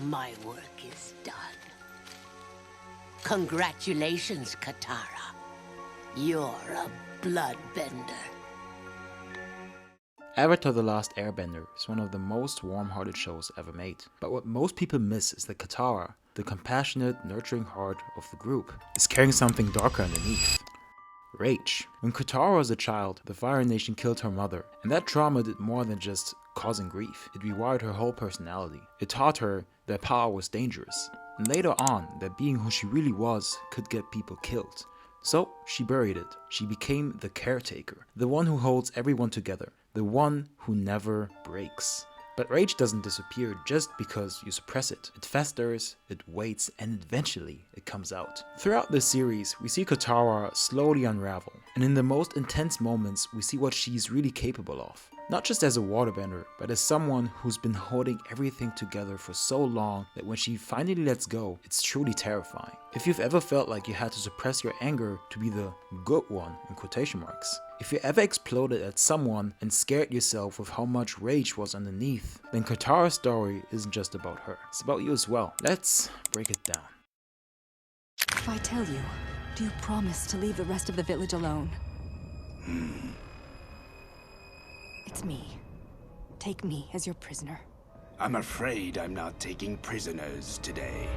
My work is done. Congratulations, Katara. You're a bloodbender. Avatar: The Last Airbender is one of the most warm-hearted shows ever made. But what most people miss is that Katara, the compassionate, nurturing heart of the group, is carrying something darker underneath. Rage. When Katara was a child, the Fire Nation killed her mother, and that trauma did more than just causing grief. It rewired her whole personality. It taught her that power was dangerous, and later on, that being who she really was could get people killed. So she buried it. She became the caretaker, the one who holds everyone together, the one who never breaks. But rage doesn't disappear just because you suppress it. It festers, it waits, and eventually it comes out. Throughout this series, we see Katara slowly unravel, and in the most intense moments, we see what she's really capable of. Not just as a waterbender, but as someone who's been holding everything together for so long that when she finally lets go, it's truly terrifying. If you've ever felt like you had to suppress your anger to be the good one, in quotation marks, if you ever exploded at someone and scared yourself with how much rage was underneath, then Katara's story isn't just about her, it's about you as well. Let's break it down. If I tell you, do you promise to leave the rest of the village alone? It's me. Take me as your prisoner. I'm afraid I'm not taking prisoners today.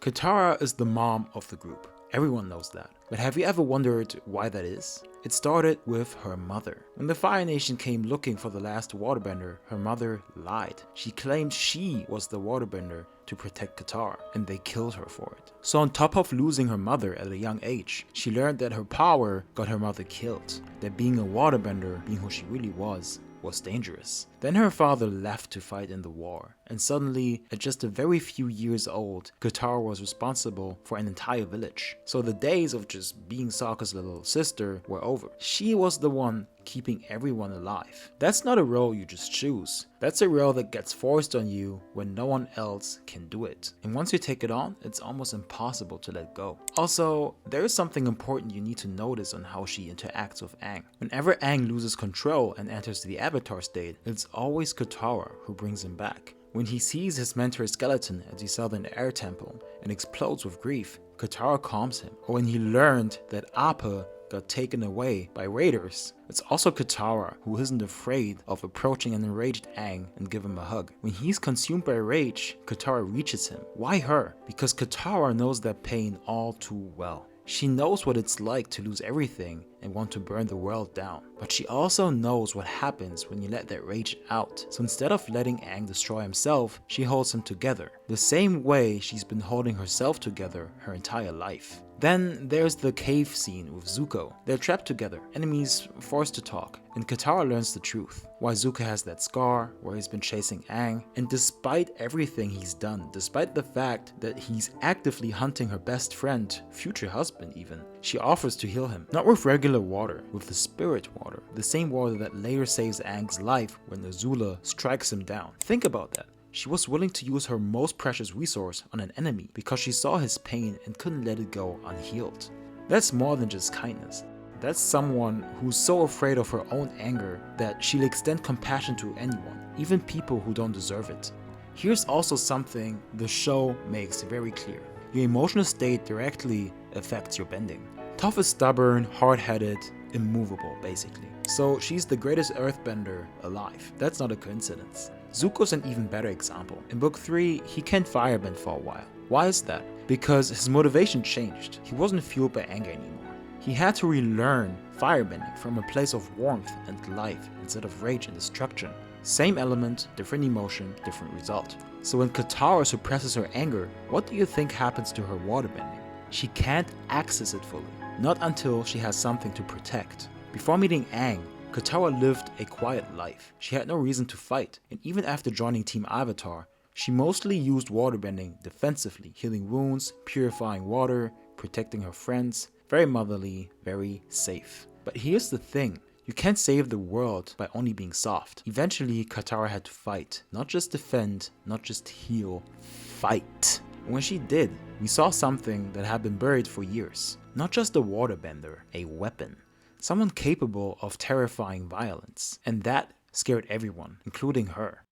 Katara is the mom of the group. Everyone knows that. But have you ever wondered why that is? It started with her mother. When the Fire Nation came looking for the last waterbender, her mother lied. She claimed she was the waterbender to protect Katara, and they killed her for it. So on top of losing her mother at a young age, she learned that her power got her mother killed, that being a waterbender, being who she really was dangerous. Then her father left to fight in the war, and suddenly, at just a very few years old, Katara was responsible for an entire village. So the days of just being Sokka's little sister were over. She was the one keeping everyone alive. That's not a role you just choose. That's a role that gets forced on you when no one else can do it. And once you take it on, it's almost impossible to let go. Also, there is something important you need to notice on how she interacts with Aang. Whenever Aang loses control and enters the Avatar state, it's always Katara who brings him back. When he sees his mentor's skeleton at the Southern Air Temple and explodes with grief, Katara calms him. Or when he learned that Appa got taken away by raiders, it's also Katara who isn't afraid of approaching an enraged Aang and give him a hug. When he's consumed by rage, Katara reaches him. Why her? Because Katara knows that pain all too well. She knows what it's like to lose everything and want to burn the world down. But she also knows what happens when you let that rage out. So instead of letting Aang destroy himself, she holds him together. The same way she's been holding herself together her entire life. Then there's the cave scene with Zuko. They're trapped together, enemies forced to talk, and Katara learns the truth. Why Zuko has that scar, where he's been chasing Aang, and despite everything he's done, despite the fact that he's actively hunting her best friend, future husband even, she offers to heal him. Not with regular water, with the spirit water, the same water that later saves Aang's life when Azula strikes him down. Think about that. She was willing to use her most precious resource on an enemy because she saw his pain and couldn't let it go unhealed. That's more than just kindness. That's someone who's so afraid of her own anger that she'll extend compassion to anyone, even people who don't deserve it. Here's also something the show makes very clear. Your emotional state directly affects your bending. Toph is stubborn, hard-headed, immovable basically. So she's the greatest earthbender alive. That's not a coincidence. Zuko's an even better example. In book 3, he can't firebend for a while. Why is that? Because his motivation changed. He wasn't fueled by anger anymore. He had to relearn firebending from a place of warmth and life instead of rage and destruction. Same element, different emotion, different result. So when Katara suppresses her anger, what do you think happens to her waterbending? She can't access it fully. Not until she has something to protect. Before meeting Aang, Katara lived a quiet life. She had no reason to fight, and even after joining Team Avatar, she mostly used waterbending defensively, healing wounds, purifying water, protecting her friends. Very motherly, very safe. But here's the thing, you can't save the world by only being soft. Eventually, Katara had to fight, not just defend, not just heal, fight. And when she did, we saw something that had been buried for years. Not just a waterbender, a weapon. Someone capable of terrifying violence. And that scared everyone, including her.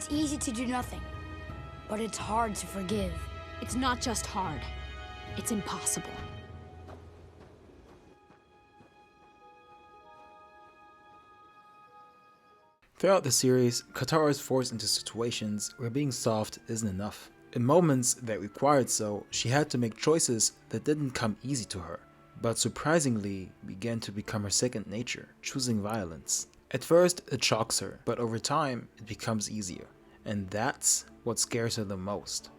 It's easy to do nothing, but it's hard to forgive. It's not just hard. It's impossible. Throughout the series, Katara is forced into situations where being soft isn't enough. In moments that required so, she had to make choices that didn't come easy to her, but surprisingly began to become her second nature, choosing violence. At first, it shocks her, but over time, it becomes easier. And that's what scares her the most.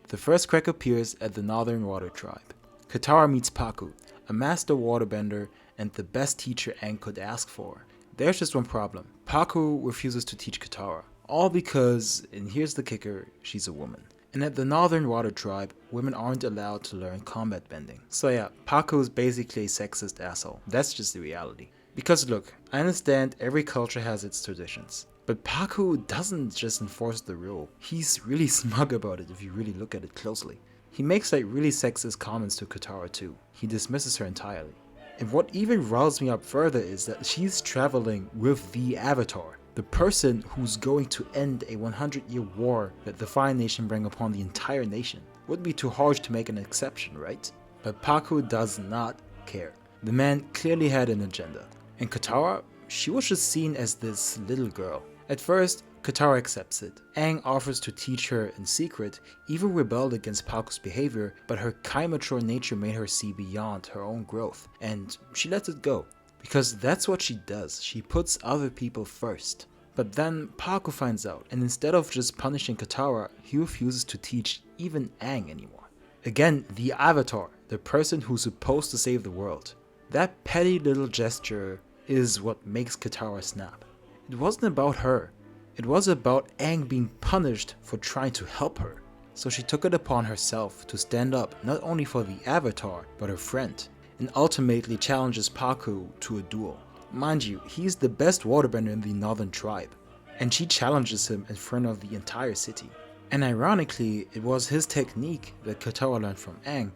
The first crack appears at the Northern Water Tribe. Katara meets Paku, a master waterbender and the best teacher Aang could ask for. There's just one problem. Paku refuses to teach Katara. All because, and here's the kicker, she's a woman. And at the Northern Water Tribe, women aren't allowed to learn combat bending. So yeah, Paku is basically a sexist asshole. That's just the reality. Because look, I understand every culture has its traditions. But Paku doesn't just enforce the rule. He's really smug about it if you really look at it closely. He makes like really sexist comments to Katara too. He dismisses her entirely. And what even riles me up further is that she's traveling with the Avatar, the person who's going to end a 100-year war that the Fire Nation bring upon the entire nation. Would be too harsh to make an exception, right? But Paku does not care. The man clearly had an agenda. And Katara, she was just seen as this little girl. At first, Katara accepts it. Aang offers to teach her in secret, even rebelled against Paku's behavior, but her kind-mature nature made her see beyond her own growth, and she lets it go. Because that's what she does, she puts other people first. But then Paku finds out, and instead of just punishing Katara, he refuses to teach even Aang anymore. Again, the Avatar, the person who's supposed to save the world. That petty little gesture is what makes Katara snap. It wasn't about her. It was about Aang being punished for trying to help her. So she took it upon herself to stand up not only for the Avatar, but her friend, and ultimately challenges Paku to a duel. Mind you, he's the best waterbender in the Northern Tribe, and she challenges him in front of the entire city. And ironically, it was his technique that Katara learned from Aang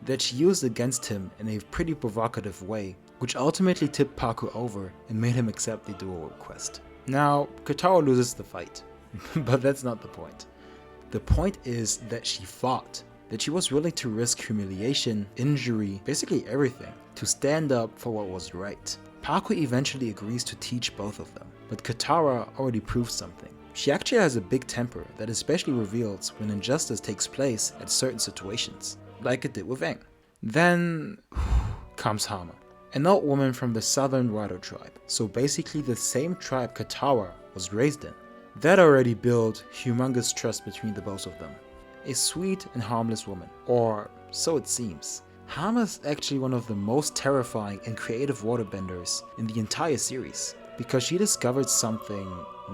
that she used against him in a pretty provocative way, which ultimately tipped Paku over and made him accept the duel request. Now, Katara loses the fight, but that's not the point. The point is that she fought, that she was willing to risk humiliation, injury, basically everything, to stand up for what was right. Paku eventually agrees to teach both of them, but Katara already proved something. She actually has a big temper that especially reveals when injustice takes place at certain situations, like it did with Aang. Then comes Hama, an old woman from the Southern Water Tribe, so basically the same tribe Katara was raised in. That already built humongous trust between the both of them. A sweet and harmless woman, or so it seems. Hama's actually one of the most terrifying and creative waterbenders in the entire series, because she discovered something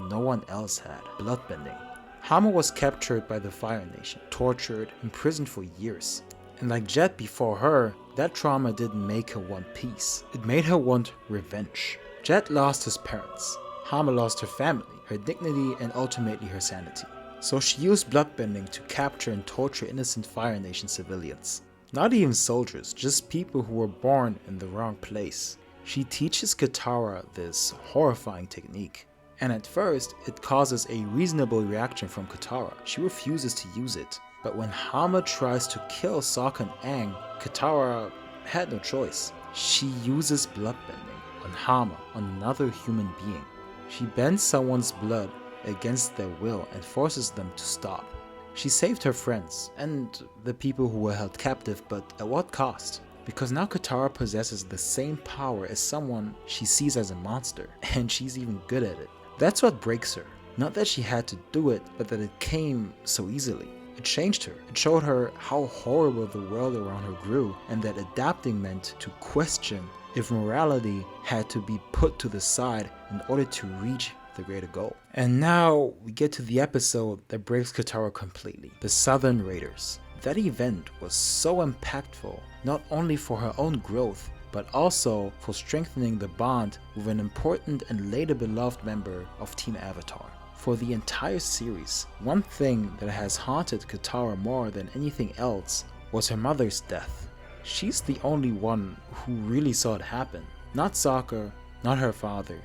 no one else had, bloodbending. Hama was captured by the Fire Nation, tortured, imprisoned for years. And like Jet before her, that trauma didn't make her want peace. It made her want revenge. Jet lost his parents. Hama lost her family, her dignity, and ultimately her sanity. So she used bloodbending to capture and torture innocent Fire Nation civilians. Not even soldiers, just people who were born in the wrong place. She teaches Katara this horrifying technique. And at first, it causes a reasonable reaction from Katara. She refuses to use it. But when Hama tries to kill Sokka and Aang, Katara had no choice. She uses bloodbending on Hama, on another human being. She bends someone's blood against their will and forces them to stop. She saved her friends and the people who were held captive, but at what cost? Because now Katara possesses the same power as someone she sees as a monster, and she's even good at it. That's what breaks her. Not that she had to do it, but that it came so easily. It changed her. It showed her how horrible the world around her grew, and that adapting meant to question if morality had to be put to the side in order to reach the greater goal. And now we get to the episode that breaks Katara completely, the Southern Raiders. That event was so impactful, not only for her own growth, but also for strengthening the bond with an important and later beloved member of Team Avatar. For the entire series, one thing that has haunted Katara more than anything else was her mother's death. She's the only one who really saw it happen. Not Sokka, not her father,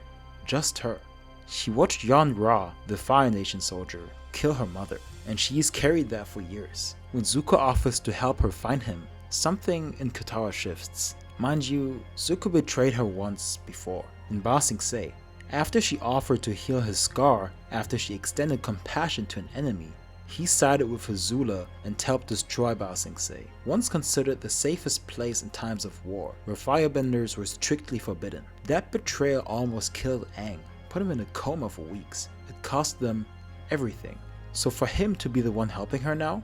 just her. She watched Yon Ra, the Fire Nation soldier, kill her mother, and she's carried that for years. When Zuko offers to help her find him, something in Katara shifts. Mind you, Zuko betrayed her once before, in Ba Sing Se, after she offered to heal his scar after she extended compassion to an enemy. He sided with Azula and helped destroy Ba Sing Se, once considered the safest place in times of war, where firebenders were strictly forbidden. That betrayal almost killed Aang, put him in a coma for weeks. It cost them everything. So for him to be the one helping her now,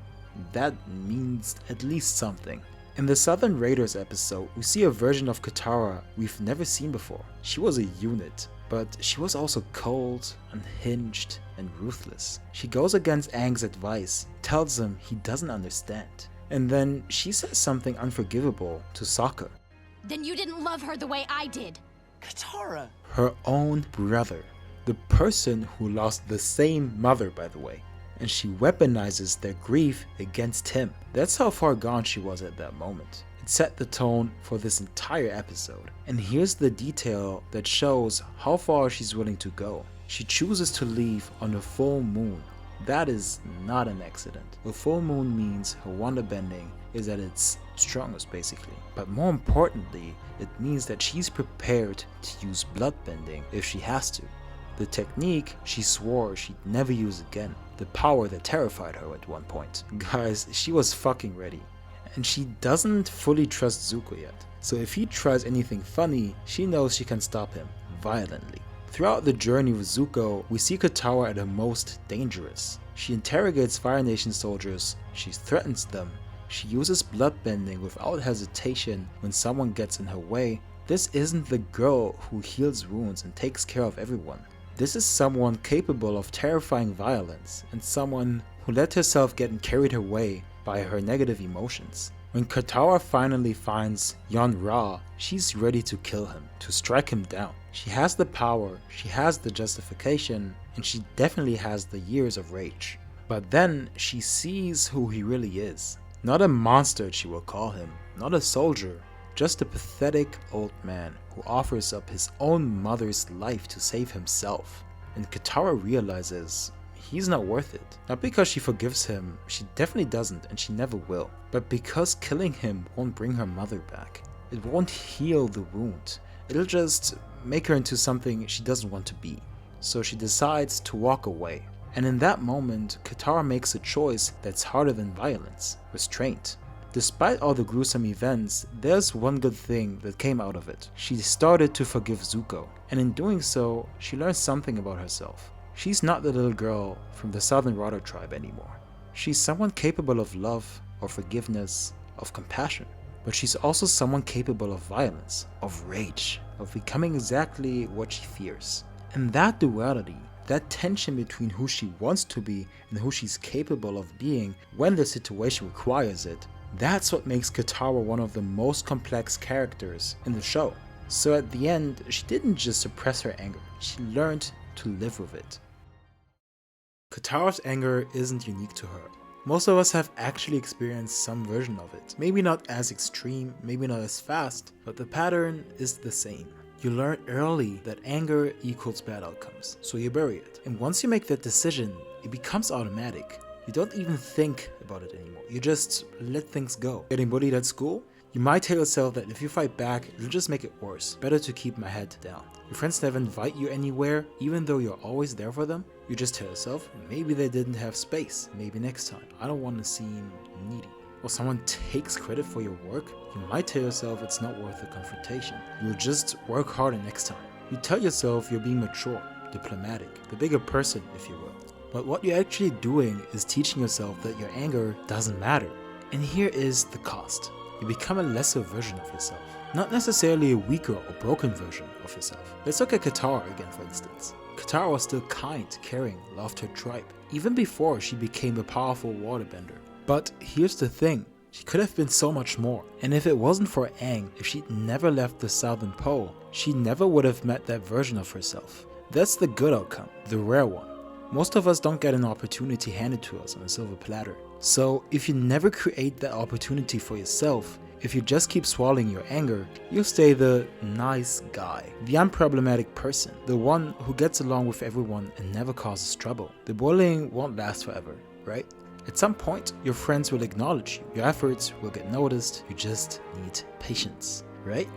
that means at least something. In the Southern Raiders episode, we see a version of Katara we've never seen before. She was a unit, but she was also cold, unhinged, and ruthless. She goes against Aang's advice, tells him he doesn't understand. And then she says something unforgivable to Sokka. Then you didn't love her the way I did. Katara! Her own brother. The person who lost the same mother, by the way. And she weaponizes their grief against him. That's how far gone she was at that moment. It set the tone for this entire episode. And here's the detail that shows how far she's willing to go. She chooses to leave on a full moon. That is not an accident. A full moon means her waterbending is at its strongest, basically. But more importantly, it means that she's prepared to use bloodbending if she has to. The technique she swore she'd never use again. The power that terrified her at one point. Guys, she was fucking ready. And she doesn't fully trust Zuko yet. So if he tries anything funny, she knows she can stop him violently. Throughout the journey with Zuko, we see Katara at her most dangerous. She interrogates Fire Nation soldiers, she threatens them, she uses bloodbending without hesitation when someone gets in her way. This isn't the girl who heals wounds and takes care of everyone. This is someone capable of terrifying violence, and someone who let herself get carried away by her negative emotions. When Katara finally finds Yon Ra, she's ready to kill him, to strike him down. She has the power, she has the justification, and she definitely has the years of rage. But then she sees who he really is. Not a monster, she will call him, not a soldier, just a pathetic old man who offers up his own mother's life to save himself. And Katara realizes he's not worth it. Not because she forgives him, she definitely doesn't and she never will, but because killing him won't bring her mother back. It won't heal the wound. It'll just make her into something she doesn't want to be. So she decides to walk away. And in that moment, Katara makes a choice that's harder than violence: restraint. Despite all the gruesome events, there's one good thing that came out of it. She started to forgive Zuko, and in doing so, she learned something about herself. She's not the little girl from the Southern Rada tribe anymore. She's someone capable of love, of forgiveness, of compassion. But she's also someone capable of violence, of rage, of becoming exactly what she fears. And that duality, that tension between who she wants to be and who she's capable of being when the situation requires it, that's what makes Katara one of the most complex characters in the show. So at the end, she didn't just suppress her anger, she learned to live with it. Katara's anger isn't unique to her. Most of us have actually experienced some version of it. Maybe not as extreme, maybe not as fast, but the pattern is the same. You learn early that anger equals bad outcomes, so you bury it. And once you make that decision, it becomes automatic. You don't even think about it anymore. You just let things go. Getting bullied at school? You might tell yourself that if you fight back, it'll just make it worse. Better to keep my head down. Your friends never invite you anywhere, even though you're always there for them. You just tell yourself, maybe they didn't have space. Maybe next time. I don't want to seem needy. Or someone takes credit for your work, you might tell yourself it's not worth the confrontation. You'll just work harder next time. You tell yourself you're being mature, diplomatic, the bigger person, if you will. But what you're actually doing is teaching yourself that your anger doesn't matter. And here is the cost. You become a lesser version of yourself. Not necessarily a weaker or broken version of yourself. Let's look at Katara again, for instance. Katara was still kind, caring, loved her tribe, even before she became a powerful waterbender. But here's the thing, she could have been so much more. And if it wasn't for Aang, if she'd never left the Southern Pole, she never would have met that version of herself. That's the good outcome, the rare one. Most of us don't get an opportunity handed to us on a silver platter. So if you never create that opportunity for yourself, If you just keep swallowing your anger, you'll stay the nice guy, the unproblematic person, the one who gets along with everyone and never causes trouble. The bullying won't last forever, right? At some point, your friends will acknowledge you, your efforts will get noticed, you just need patience, right?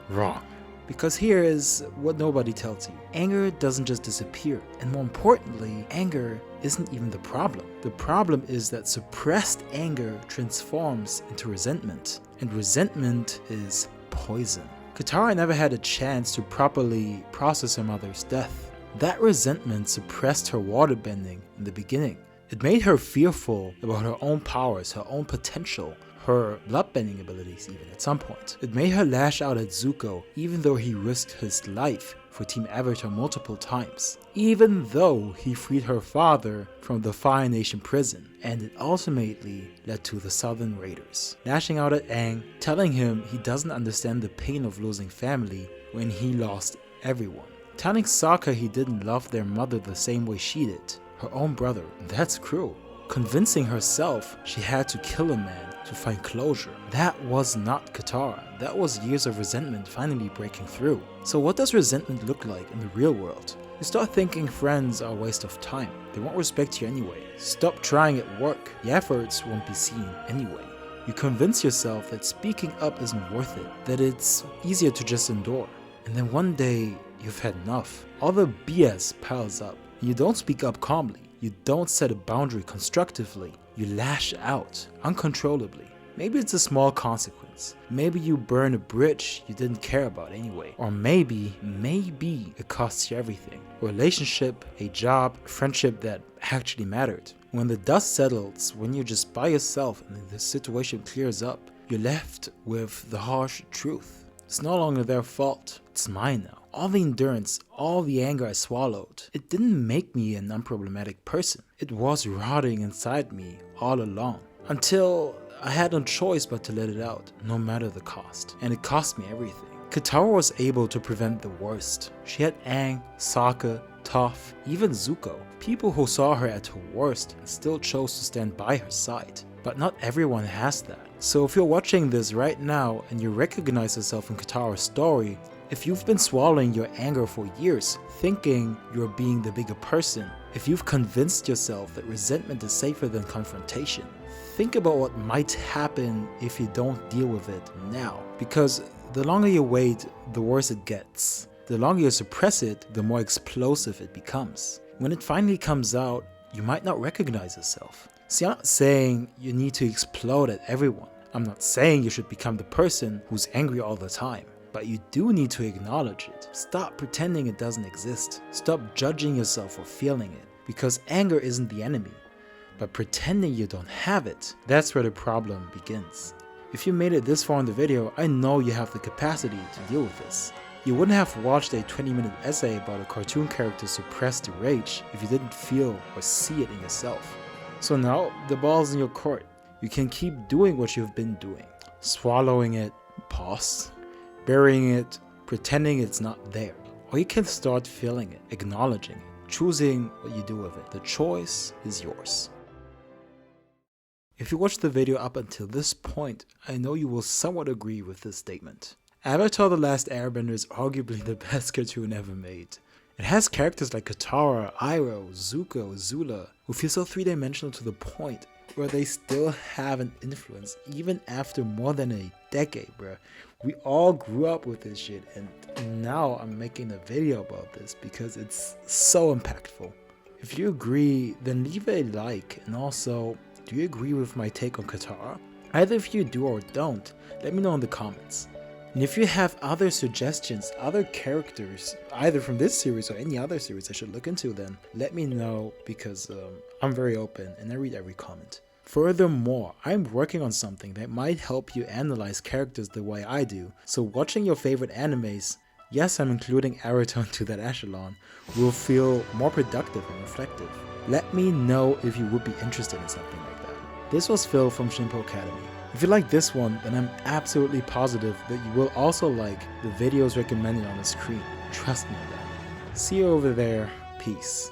Wrong. Because here is what nobody tells you. Anger doesn't just disappear, and more importantly, anger isn't even the problem. The problem is that suppressed anger transforms into resentment, and resentment is poison. Katara never had a chance to properly process her mother's death. That resentment suppressed her waterbending in the beginning. It made her fearful about her own powers, her own potential, her bloodbending abilities even at some point. It made her lash out at Zuko even though he risked his life for Team Avatar multiple times. Even though he freed her father from the Fire Nation prison. And it ultimately led to the Southern Raiders. Lashing out at Aang, telling him he doesn't understand the pain of losing family when he lost everyone. Telling Sokka he didn't love their mother the same way she did. Her own brother. That's cruel. Convincing herself she had to kill a man to find closure. That was not Katara. That was years of resentment finally breaking through. So what does resentment look like in the real world? You start thinking friends are a waste of time. They won't respect you anyway. Stop trying at work. Your efforts won't be seen anyway. You convince yourself that speaking up isn't worth it, that it's easier to just endure. And then one day, you've had enough. All the BS piles up. You don't speak up calmly. You don't set a boundary constructively. You lash out uncontrollably. Maybe it's a small consequence. Maybe you burn a bridge you didn't care about anyway. Or maybe it costs you everything. A relationship, a job, a friendship that actually mattered. When the dust settles, when you're just by yourself and the situation clears up, you're left with the harsh truth. It's no longer their fault. It's mine now. All the endurance, all the anger I swallowed, it didn't make me an unproblematic person. It was rotting inside me all along. Until I had no choice but to let it out, no matter the cost. And it cost me everything. Katara was able to prevent the worst. She had Aang, Sokka, Toph, even Zuko. People who saw her at her worst and still chose to stand by her side. But not everyone has that. So if you're watching this right now and you recognize yourself in Katara's story, if you've been swallowing your anger for years, thinking you're being the bigger person, if you've convinced yourself that resentment is safer than confrontation, think about what might happen if you don't deal with it now. Because the longer you wait, the worse it gets. The longer you suppress it, the more explosive it becomes. When it finally comes out, you might not recognize yourself. See, I'm not saying you need to explode at everyone. I'm not saying you should become the person who's angry all the time. But you do need to acknowledge it. Stop pretending it doesn't exist. Stop judging yourself for feeling it. Because anger isn't the enemy. But pretending you don't have it, that's where the problem begins. If you made it this far in the video, I know you have the capacity to deal with this. You wouldn't have watched a 20-minute essay about a cartoon character's suppressed rage if you didn't feel or see it in yourself. So now, the ball's in your court. You can keep doing what you've been doing. Swallowing it, pause, burying it, pretending it's not there. Or you can start feeling it, acknowledging it, choosing what you do with it. The choice is yours. If you watched the video up until this point, I know you will somewhat agree with this statement. Avatar: The Last Airbender is arguably the best cartoon ever made. It has characters like Katara, Iroh, Zuko, Zula, who feel so three-dimensional to the point where they still have an influence even after more than a decade, bruh. We all grew up with this shit, and now I'm making a video about this because it's so impactful. If you agree, then leave a like, and also, do you agree with my take on Katara? Either if you do or don't, let me know in the comments. And if you have other suggestions, other characters, either from this series or any other series I should look into, then let me know, because I'm very open and I read every comment. Furthermore, I'm working on something that might help you analyze characters the way I do, so watching your favorite animes, yes, I'm including Naruto into that echelon, will feel more productive and reflective. Let me know if you would be interested in something like that. This was Phil from Shimpo Academy. If you like this one, then I'm absolutely positive that you will also like the videos recommended on the screen. Trust me on that. See you over there. Peace.